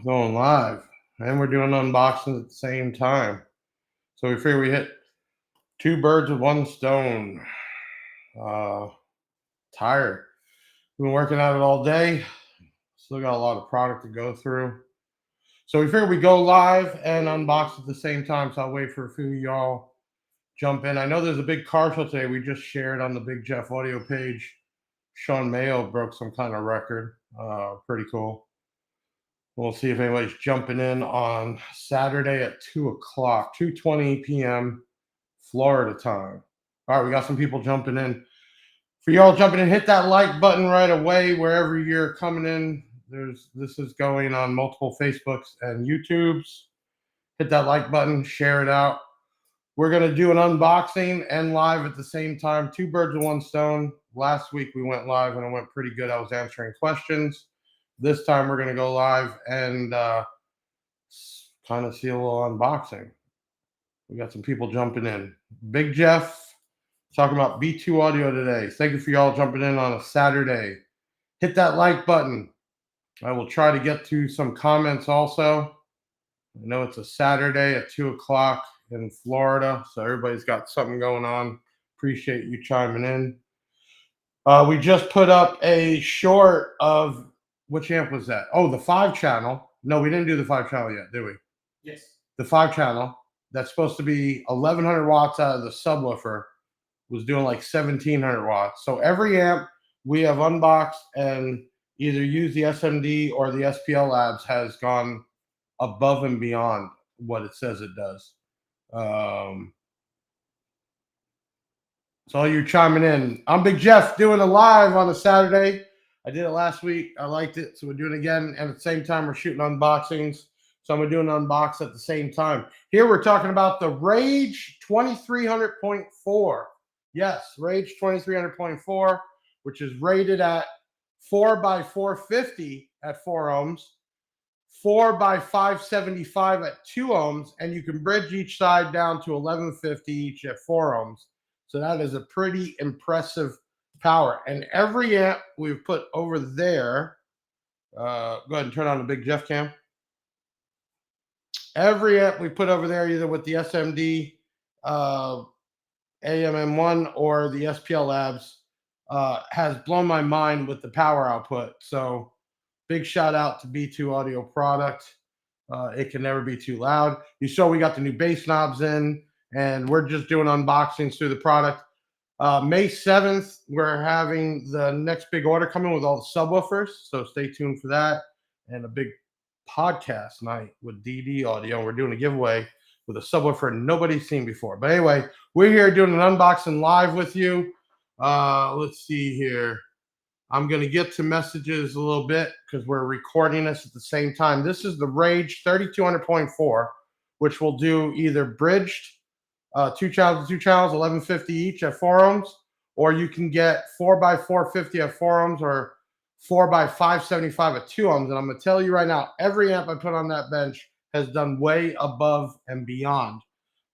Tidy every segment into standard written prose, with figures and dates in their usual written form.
Going live, and we're doing unboxings at the same time. So we figure we hit two birds with one stone. Uh, Tired. Been working at it all day. Still got a lot of product to go through. So we figured we go live and unbox at the same time. So I'll wait for a few of y'all jump in. I know there's a big car show today. We just shared on the Big Jeff audio page. Sean Mayo broke some kind of record. Pretty cool. We'll see if anybody's jumping in on Saturday at 2 o'clock, 2:20 p.m. Florida time. All right, we got some people jumping in. For y'all jumping in, hit that like button right away wherever you're coming in. This is going on multiple Facebooks and YouTubes. Hit that like button, share it out. We're going to do an unboxing and live at the same time. Two birds with one stone. Last week we went live and it went pretty good. I was answering questions. This time we're going to go live and kind of see a little unboxing. We got some people jumping in. Big Jeff talking about B2 audio today. Thank you for y'all jumping in on a Saturday. Hit that like button. I will try to get to some comments also. I know it's a Saturday at 2 o'clock in Florida, so everybody's got something going on. Appreciate you chiming in. We just put up a short of, which amp was that? Oh, the 5-channel. No, we didn't do the 5-channel yet, did we? Yes. The 5-channel. That's supposed to be 1,100 watts out of the subwoofer. Was doing like 1,700 watts. So every amp we have unboxed and either used the SMD or the SPL Labs has gone above and beyond what it says it does. So all you chiming in. I'm Big Jeff doing a live on a Saturday. I did it last week. I liked it, so we're doing it again. And at the same time, we're shooting unboxings. So I'm going to do an unbox at the same time. Here we're talking about the Rage 2300.4. Yes, Rage 2300.4, which is rated at 4x450 at 4 ohms, 4x575 at 2 ohms, and you can bridge each side down to 1150 each at 4 ohms. So that is a pretty impressive power. And every amp we've put over there, go ahead and turn on the Big Jeff cam. Every amp we put over there, either with the SMD, AMM1 or the SPL Labs, has blown my mind with the power output. So big shout out to B2 Audio product. It can never be too loud. You saw we got the new bass knobs in, and we're just doing unboxings through the product. May 7th, we're having the next big order coming with all the subwoofers, so stay tuned for that. And a big podcast night with DD Audio. We're doing a giveaway with a subwoofer nobody's seen before. But anyway, we're here doing an unboxing live with you. Let's see here. I'm going to get to messages a little bit because we're recording this at the same time. This is the Rage 3200.4, which will do either bridged 2 channels to 2 channels, 1150 each at 4 ohms, or you can get 4x450 at 4 ohms or 4x575 at 2 ohms. And I'm going to tell you right now, every amp I put on that bench has done way above and beyond.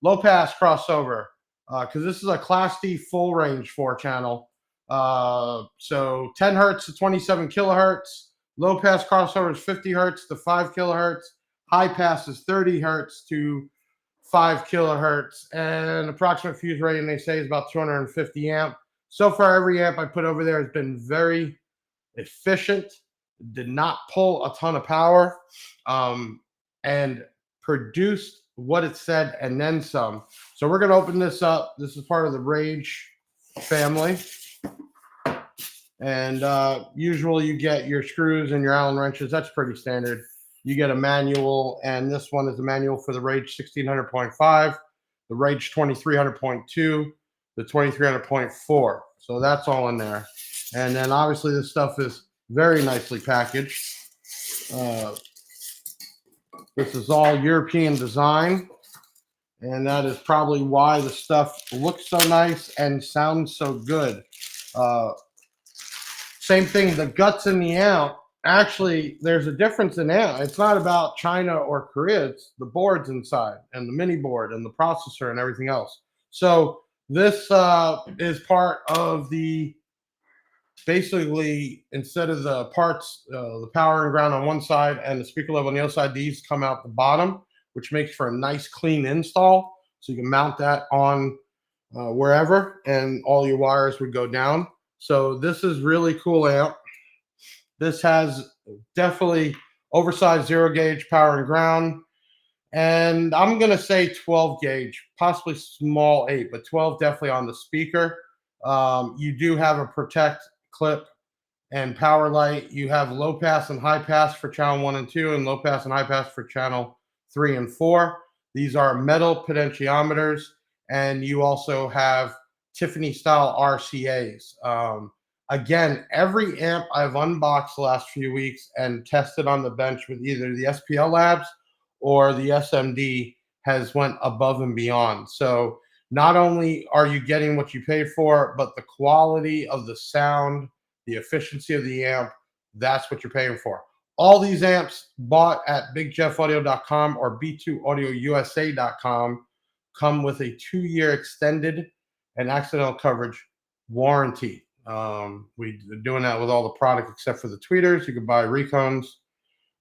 Low pass crossover, because this is a Class D full range 4-channel. So 10 hertz to 27 kilohertz. Low pass crossover is 50 hertz to 5 kilohertz. High pass is 30 hertz to 5 kilohertz. And approximate fuse rating, they say, is about 250 amp. So far, every amp I put over there has been very efficient, did not pull a ton of power, and produced what it said and then some. So we're going to open this up. This is part of the Rage family. And usually you get your screws and your Allen wrenches. That's pretty standard. You get a manual, and this one is a manual for the Rage 1600.5, the Rage 2300.2, the 2300.4. So that's all in there. And then obviously this stuff is very nicely packaged. This is all European design, and that is probably why the stuff looks so nice and sounds so good. Same thing, the guts in the amp. Actually, there's a difference in amp. It's not about China or Korea. It's the boards inside and the mini board and the processor and everything else. So this is part of the Basically, instead of the parts, the power and ground on one side and the speaker level on the other side, these come out the bottom, which makes for a nice clean install. So you can mount that on wherever, and all your wires would go down. So this is really cool amp. This has definitely oversized 0 gauge power and ground. And I'm going to say 12 gauge, possibly small 8, but 12 definitely on the speaker. You do have a protect clip and power light. You have low pass and high pass for channel 1 and 2, and low pass and high pass for channel 3 and 4. These are metal potentiometers, and you also have Tiffany style RCAs. Again, every amp I've unboxed the last few weeks and tested on the bench with either the SPL Labs or the SMD has went above and beyond. So not only are you getting what you pay for, but the quality of the sound, the efficiency of the amp, that's what you're paying for. All these amps bought at bigjeffaudio.com or b2audiousa.com come with a 2-year extended and accidental coverage warranty. We're doing that with all the product except for the tweeters. You can buy Recones,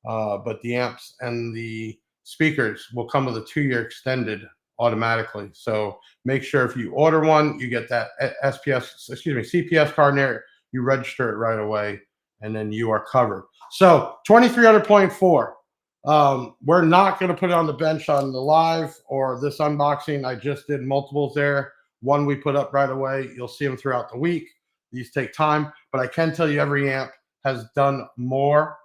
but the amps and the speakers will come with a 2-year extended automatically. So make sure if you order one, you get that CPS card in there. You register it right away, and then you are covered. So 2300.4. We're not going to put it on the bench on the live or this unboxing. I just did multiples there. One we put up right away. You'll see them throughout the week. These take time, but I can tell you every amp has done more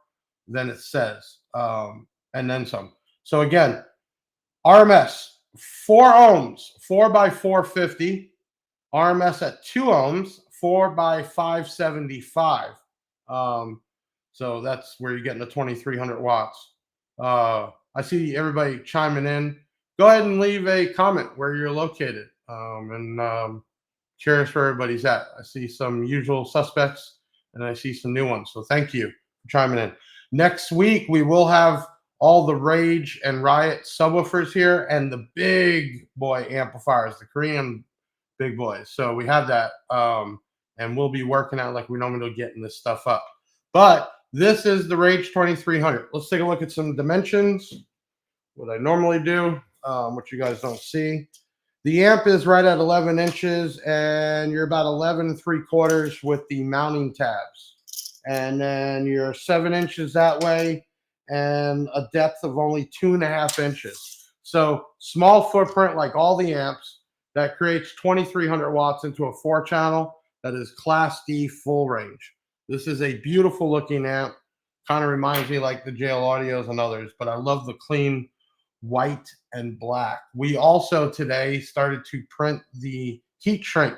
than it says, and then some. So again, RMS 4 ohms, 4 by 450. RMS at 2 ohms, 4 by 575. So that's where you're getting the 2300 watts. I see everybody chiming in. Go ahead and leave a comment where you're located, and curious where everybody's at. I see some usual suspects, and I see some new ones. So thank you for chiming in. Next week, we will have all the Rage and Riot subwoofers here and the big boy amplifiers, the Korean big boys. So we have that, and we'll be working out like we normally do, getting this stuff up. But this is the Rage 2300. Let's take a look at some dimensions, what I normally do, what you guys don't see. The amp is right at 11 inches, and you're about 11 3/4 with the mounting tabs. And then you're 7 inches that way, and a depth of only 2.5 inches. So small footprint like all the amps. That creates 2300 watts into a 4-channel that is Class D full range. This is a beautiful looking amp. Kind of reminds me like the JL Audios and others, but I love the clean white and black. We also today started to print the heat shrink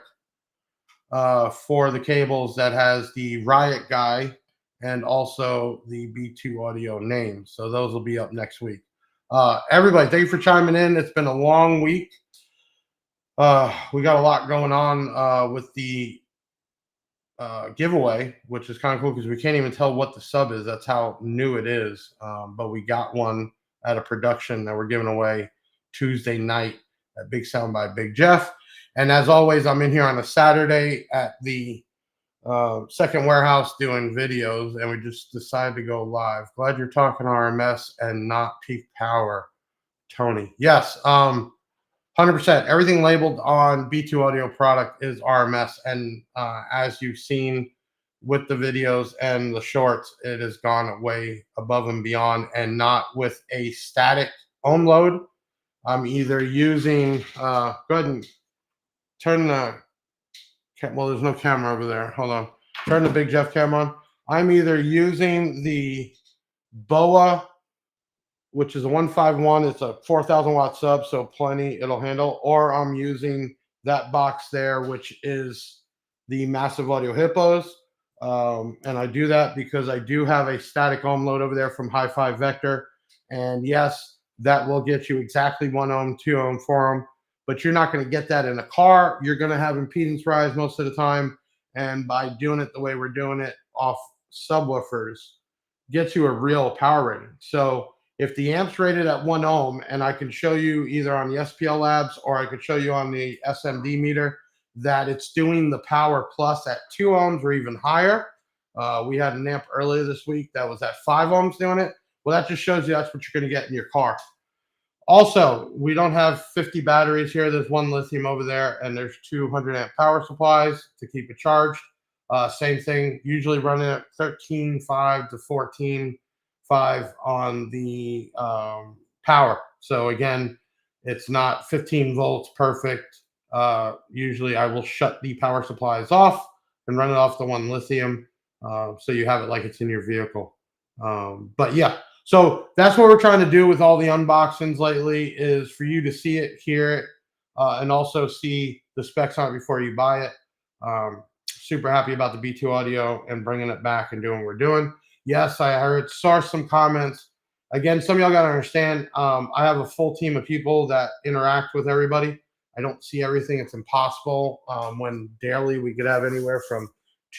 for the cables that has the Riot guy and also the B2 Audio name. So those will be up next week. Everybody, thank you for chiming in. It's been a long week. We got a lot going on with the giveaway, which is kind of cool because we can't even tell what the sub is. That's how new it is. But we got one at a production that we're giving away Tuesday night at Big Sound by Big Jeff. And as always, I'm in here on a Saturday at the second warehouse doing videos, and we just decided to go live. Glad you're talking RMS and not peak power, Tony. Yes, 100%. Everything labeled on B2 Audio product is RMS, and as you've seen with the videos and the shorts, it has gone way above and beyond, and not with a static ohm load. I'm either using, go ahead and turn the, well, there's no camera over there. Hold on. Turn the Big Jeff camera on. I'm either using the BOA, which is a 151. It's a 4,000 watt sub, so plenty it'll handle. Or I'm using that box there, which is the Massive Audio Hippos. And I do that because I do have a static ohm load over there from Hi-Fi Vector. And yes, that will get you exactly 1 ohm, 2 ohm, 4 ohm. But you're not going to get that in a car. You're going to have impedance rise most of the time. And by doing it the way we're doing it off subwoofers, gets you a real power rating. So if the amp's rated at 1 ohm, and I can show you either on the SPL Labs or I could show you on the SMD meter, that it's doing the power plus at 2 ohms or even higher. We had an amp earlier this week that was at 5 ohms doing it. Well, that just shows you that's what you're going to get in your car. Also, we don't have 50 batteries here. There's one lithium over there, and there's 200 amp power supplies to keep it charged. Same thing, usually running at 13.5 to 14.5 on the power. So again, it's not 15 volts perfect. Usually I will shut the power supplies off and run it off the one lithium, so you have it like it's in your vehicle. But yeah, so that's what we're trying to do with all the unboxings lately, is for you to see it, hear it, and also see the specs on it before you buy it. Super happy about the B2 audio and bringing it back and doing what we're doing. Yes, I saw some comments. Again, some of y'all got to understand, I have a full team of people that interact with everybody. I don't see everything. It's impossible. When daily we could have anywhere from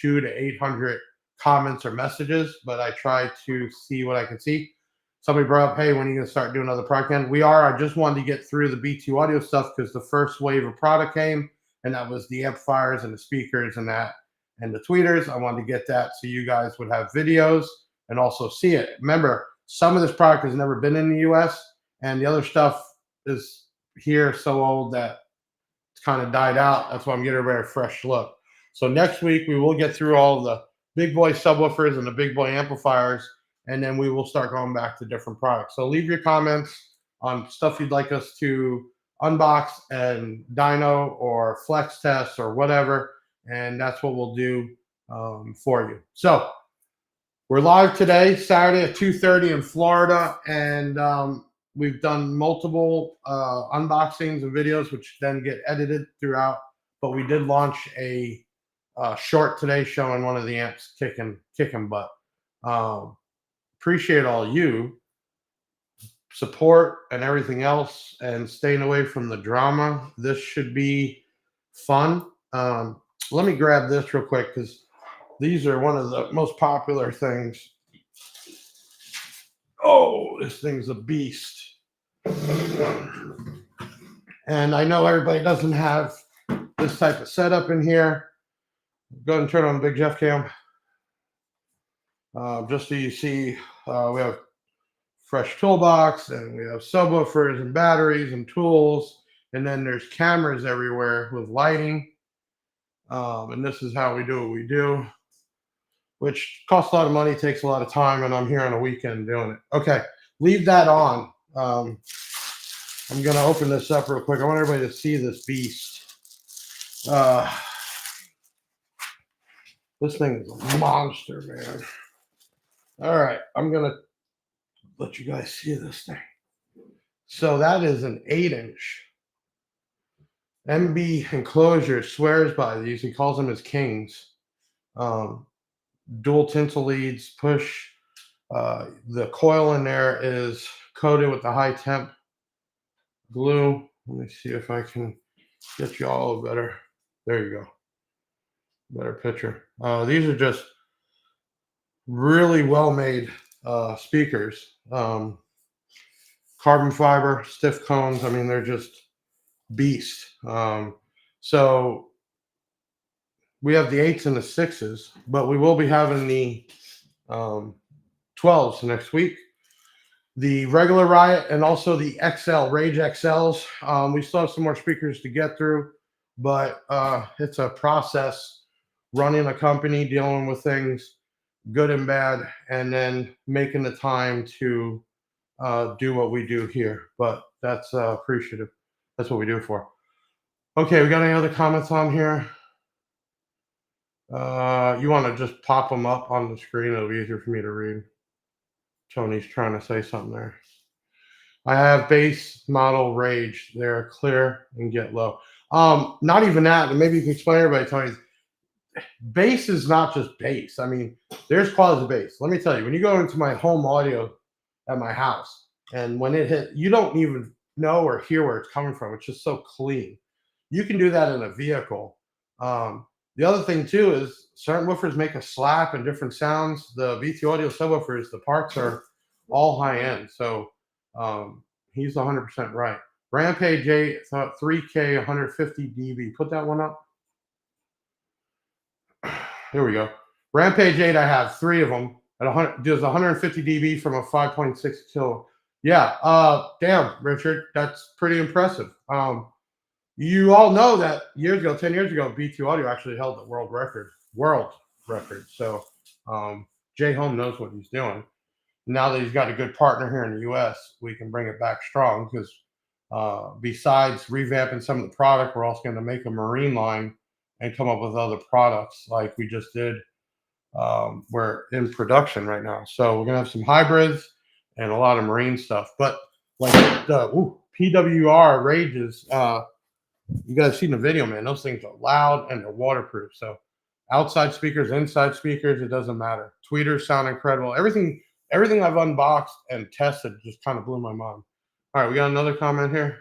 200 to 800 comments or messages, but I try to see what I can see. Somebody brought up, hey, when are you going to start doing another product? We are. I just wanted to get through the B2 audio stuff because the first wave of product came, and that was the amplifiers and the speakers and that, and the tweeters. I wanted to get that so you guys would have videos and also see it. Remember, some of this product has never been in the US, and the other stuff is here so old that it's kind of died out. That's why I'm getting a very fresh look. So next week, we will get through all the big boy subwoofers and the big boy amplifiers, and then we will start going back to different products. So leave your comments on stuff you'd like us to unbox and dyno or flex test or whatever, and that's what we'll do for you. So we're live today, Saturday at 2:30 in Florida, and we've done multiple unboxings and videos, which then get edited throughout. But we did launch a short today showing one of the amps kicking butt. Appreciate all you support and everything else, and staying away from the drama. This should be fun. Let me grab this real quick because these are one of the most popular things. Oh, this thing's a beast. And I know everybody doesn't have this type of setup in here. Go ahead and turn on the Big Jeff cam. Just so you see, we have fresh toolbox, and we have subwoofers and batteries and tools. And then there's cameras everywhere with lighting. And this is how we do what we do, which costs a lot of money, takes a lot of time, and I'm here on a weekend doing it. Okay, leave that on. I'm going to open this up real quick. I want everybody to see this beast. This thing is a monster, man. All right, I'm going to let you guys see this thing. So that is an 8-inch. MB Enclosure swears by these. He calls them his kings. Dual tinsel leads, push. The coil in there is coated with the high temp glue. Let me see if I can get you all better. There you go. Better picture. These are just really well made speakers. Carbon fiber, stiff cones. I mean, they're just beast. So we have the 8s and the 6s, but we will be having the 12s next week. The regular Riot and also the XL, Rage XLs. We still have some more speakers to get through, but it's a process running a company, dealing with things good and bad, and then making the time to do what we do here. But that's appreciative. That's what we do it for. Okay, we got any other comments on here? You want to just pop them up on the screen? It'll be easier for me to read. Tony's trying to say something there. I have base model Rage. They're clear and get low. Not even that. And maybe you can explain to everybody, Tony. Bass is not just bass. I mean, there's quality of bass. Let me tell you, when you go into my home audio at my house, and when it hit, you don't even know or hear where it's coming from. It's just so clean. You can do that in a vehicle. The other thing too is certain woofers make a slap and different sounds. The B2 audio subwoofers, the parts are all high end. So he's 100% right. Rampage 8, 3K, 150 dB. Put that one up. Here we go. Rampage 8, I have 3 of them. At 100, there's 150 dB from a 5.6 kilo. Yeah. Damn, Richard, that's pretty impressive. You all know that 10 years ago, B2 Audio actually held the world record. So Jay Home knows what he's doing. Now that he's got a good partner here in the U.S., we can bring it back strong because besides revamping some of the product, we're also going to make a marine line and come up with other products like we just did. We're in production right now. So we're going to have some hybrids and a lot of marine stuff. But like the PWR Rages, you guys seen the video, man. Those things are loud and they're waterproof. So outside speakers, inside speakers, it doesn't matter. Tweeters sound incredible. Everything I've unboxed and tested just kind of blew my mind. All right, we got another comment here.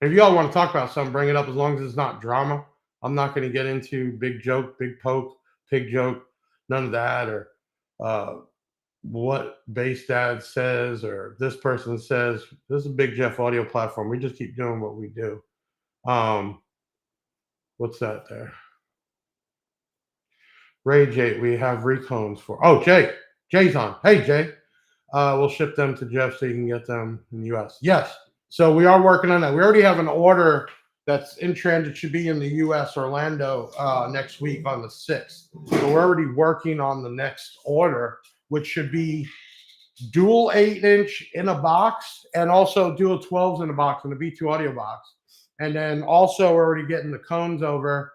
If you all want to talk about something, bring it up as long as it's not drama. I'm not going to get into big joke, big poke, pig joke, none of that, or what Bass Dad says or this person says. This is a Big Jeff audio platform. We just keep doing what we do. What's that there? Rage 8, we have recones for. Oh, Jay's on. Hey, Jay. We'll ship them to Jeff so you can get them in the U.S. Yes. So we are working on that. We already have an order that's in transit, should be in the U.S., Orlando, next week on the 6th. So we're already working on the next order, which should be dual 8-inch in a box and also dual 12s in a box in the B2 audio box. And then also we're already getting the cones over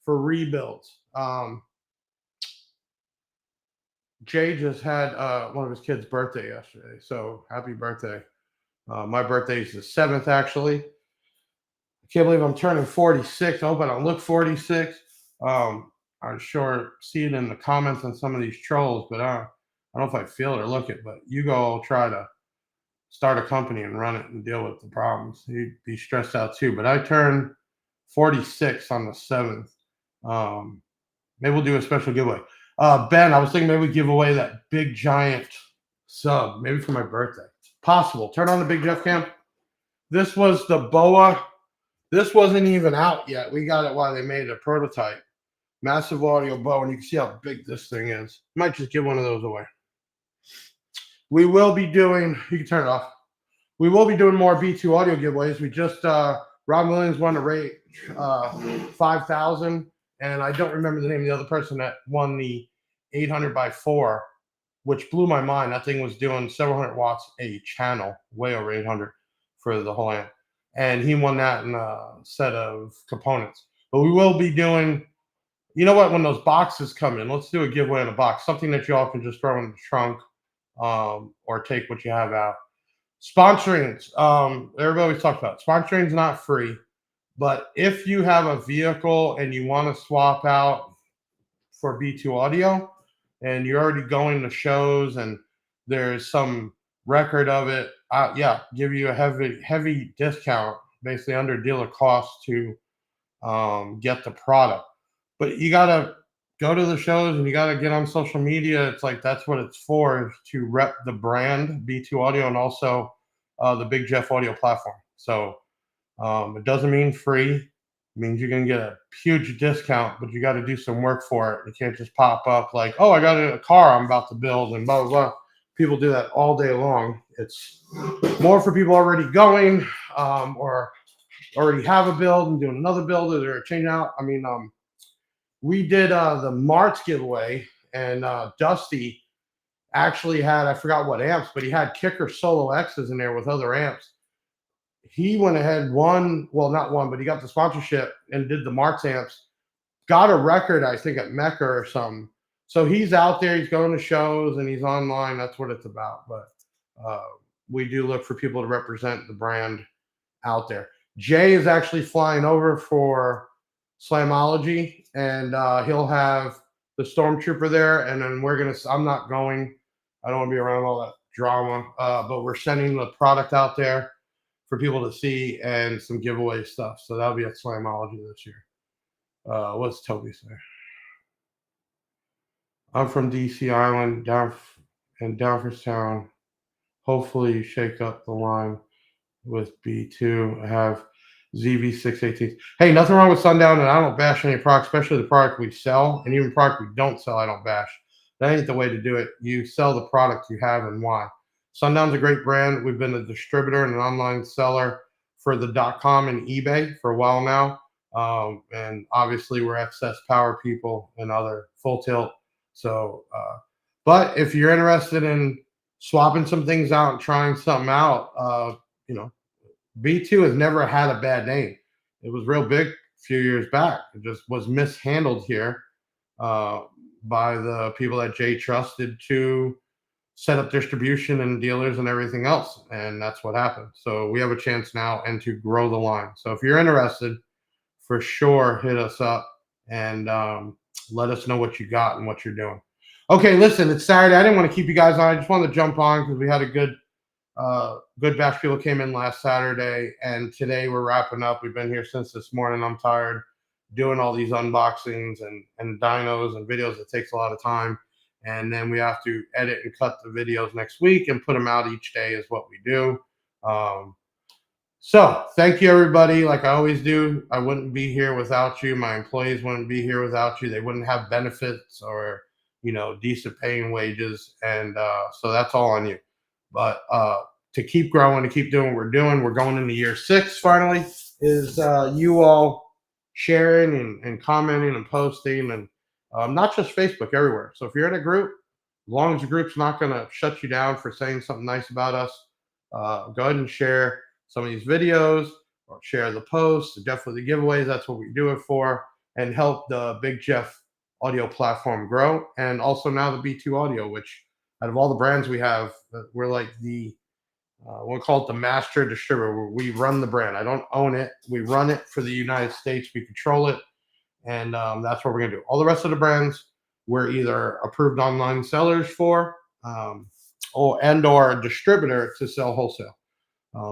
for rebuilds. Jay just had one of his kids' birthday yesterday. So happy birthday. My birthday is the 7th, actually. I can't believe I'm turning 46. I hope I don't look 46. I'm sure see it in the comments on some of these trolls, but I don't know if I feel it or look it. But you go try to start a company and run it and deal with the problems. You'd be stressed out too. But I turn 46 on the 7th. Maybe we'll do a special giveaway. Ben, I was thinking maybe we give away that big giant sub, maybe for my birthday. Possible. Turn on the Big Jeff cam. This was the BOA. This wasn't even out yet. We got it while they made a prototype. Massive audio BOA, and you can see how big this thing is. Might just give one of those away. We will be doing, you can turn it off. We will be doing more B2 audio giveaways. We just, Ron Williams won a rate 5,000, and I don't remember the name of the other person that won the 800 by 4, which blew my mind. That thing was doing several hundred watts a channel, way over 800 for the whole amp. And he won that in a set of components. But we will be doing, you know what, when those boxes come in, let's do a giveaway in a box, something that you all can just throw in the trunk or take what you have out. Sponsoring, everybody always talks about it. Sponsoring is not free, but if you have a vehicle and you want to swap out for B2 audio and you're already going to shows and there's some record of it, yeah, give you a heavy discount, basically under dealer cost to get the product. But you gotta go to the shows and you gotta get on social media. It's like that's what it's for, is to rep the brand B2 Audio and also the Big Jeff audio platform. So it doesn't mean free. It means you're gonna get a huge discount, but you got to do some work for it. You can't just pop up like, oh, I got a car I'm about to build and blah blah blah. People do that all day long. It's more for people already going or already have a build and doing another build or they're changing out. I mean, we did the March giveaway, and Dusty actually had, I forgot what amps, but he had Kicker Solo X's in there with other amps. He went ahead, not won, but he got the sponsorship and did the March amps. Got a record, I think, at Mecca or something. So he's out there, he's going to shows, and he's online. That's what it's about. But we do look for people to represent the brand out there. Jay is actually flying over for Slamology, and he'll have the Stormtrooper there. And then I'm not going. I don't want to be around all that drama. But we're sending the product out there for people to see and some giveaway stuff. So that'll be at Slamology this year. What's Toby say? I'm from DC Island, down in Downforstown. Hopefully you shake up the line with B2. I have ZV618. Hey, nothing wrong with Sundown, and I don't bash any product, especially the product we sell, and even product we don't sell, I don't bash. That ain't the way to do it. You sell the product you have and why. Sundown's a great brand. We've been a distributor and an online seller for the .com and eBay for a while now. And obviously we're excess power people and other full tilt. So, but if you're interested in swapping some things out and trying something out, you know, B2 has never had a bad name. It was real big a few years back. It just was mishandled here uh, by the people that Jay trusted to set up distribution and dealers and everything else. And that's what happened. So we have a chance now and to grow the line. So if you're interested, for sure, hit us up and let us know what you got and what you're doing. Okay, listen, it's Saturday. I didn't want to keep you guys on. I just wanted to jump on because we had a good batch. People came in last Saturday, and today we're wrapping up. We've been here since this morning. I'm tired doing all these unboxings and dynos and videos. It takes a lot of time, and then we have to edit and cut the videos next week and put them out each day is what we do. So thank you, everybody. Like I always do, I wouldn't be here without you. My employees wouldn't be here without you. They wouldn't have benefits or, decent paying wages. And so that's all on you. But to keep growing, to keep doing what we're doing, we're going into year 6 finally, is you all sharing and commenting and posting and not just Facebook, everywhere. So if you're in a group, as long as the group's not going to shut you down for saying something nice about us, go ahead and share some of these videos or share the posts, definitely the giveaways. That's what we do it for, and help the Big Jeff audio platform grow. And also now the B2 Audio, which out of all the brands we have, we're like the we'll call it the master distributor. We run the brand. I don't own it. We run it for the United States. We control it, and that's what we're gonna do. All the rest of the brands, we're either approved online sellers for, or a distributor to sell wholesale.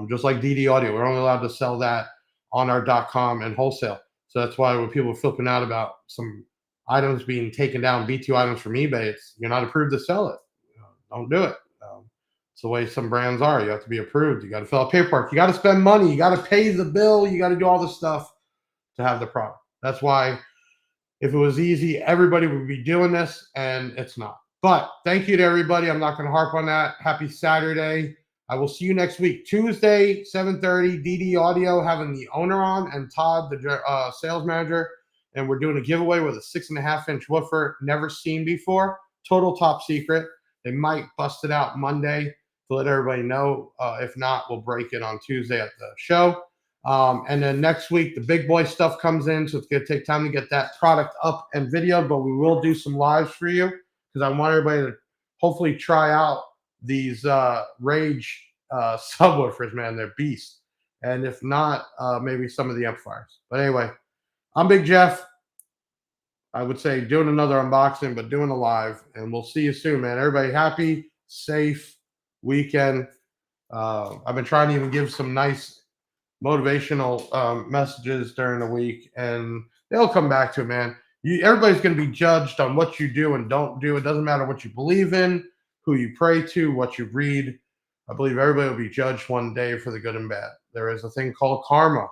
Just like DD Audio, we're only allowed to sell that on our .com and wholesale. So that's why when people are flipping out about some items being taken down, B2 items from eBay, you're not approved to sell it. Don't do it. It's the way some brands are. You have to be approved. You got to fill out paperwork. You got to spend money. You got to pay the bill. You got to do all this stuff to have the product. That's why if it was easy, everybody would be doing this, and it's not. But thank you to everybody. I'm not going to harp on that. Happy Saturday. I will see you next week. Tuesday, 7:30, DD Audio having the owner on and Todd, the sales manager. And we're doing a giveaway with a 6.5-inch woofer, never seen before. Total top secret. They might bust it out Monday to let everybody know. If not, we'll break it on Tuesday at the show. And then next week, the big boy stuff comes in. So it's going to take time to get that product up and videoed. But we will do some lives for you because I want everybody to hopefully try out these Rage subwoofers, man. They're beasts. And if not, maybe some of the amplifiers. But anyway, I'm Big Jeff. I would say doing another unboxing, but doing a live. And we'll see you soon, man. Everybody happy, safe weekend. I've been trying to even give some nice motivational messages during the week, and they'll come back to it, man. Everybody's going to be judged on what you do and don't do. It doesn't matter what you believe in, who you pray to, what you read. I believe everybody will be judged one day for the good and bad. There is a thing called karma.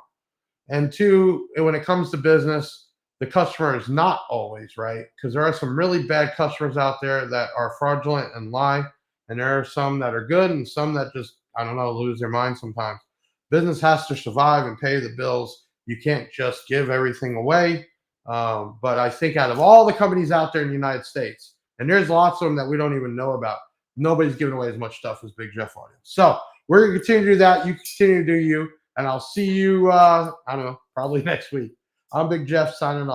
And two, when it comes to business, the customer is not always right, because there are some really bad customers out there that are fraudulent and lie. And there are some that are good and some that just, I don't know, lose their mind sometimes. Business has to survive and pay the bills. You can't just give everything away. But I think out of all the companies out there in the United States, and there's lots of them that we don't even know about, nobody's giving away as much stuff as Big Jeff Audio. So we're going to continue to do that. You continue to do you. And I'll see you, I don't know, probably next week. I'm Big Jeff signing off.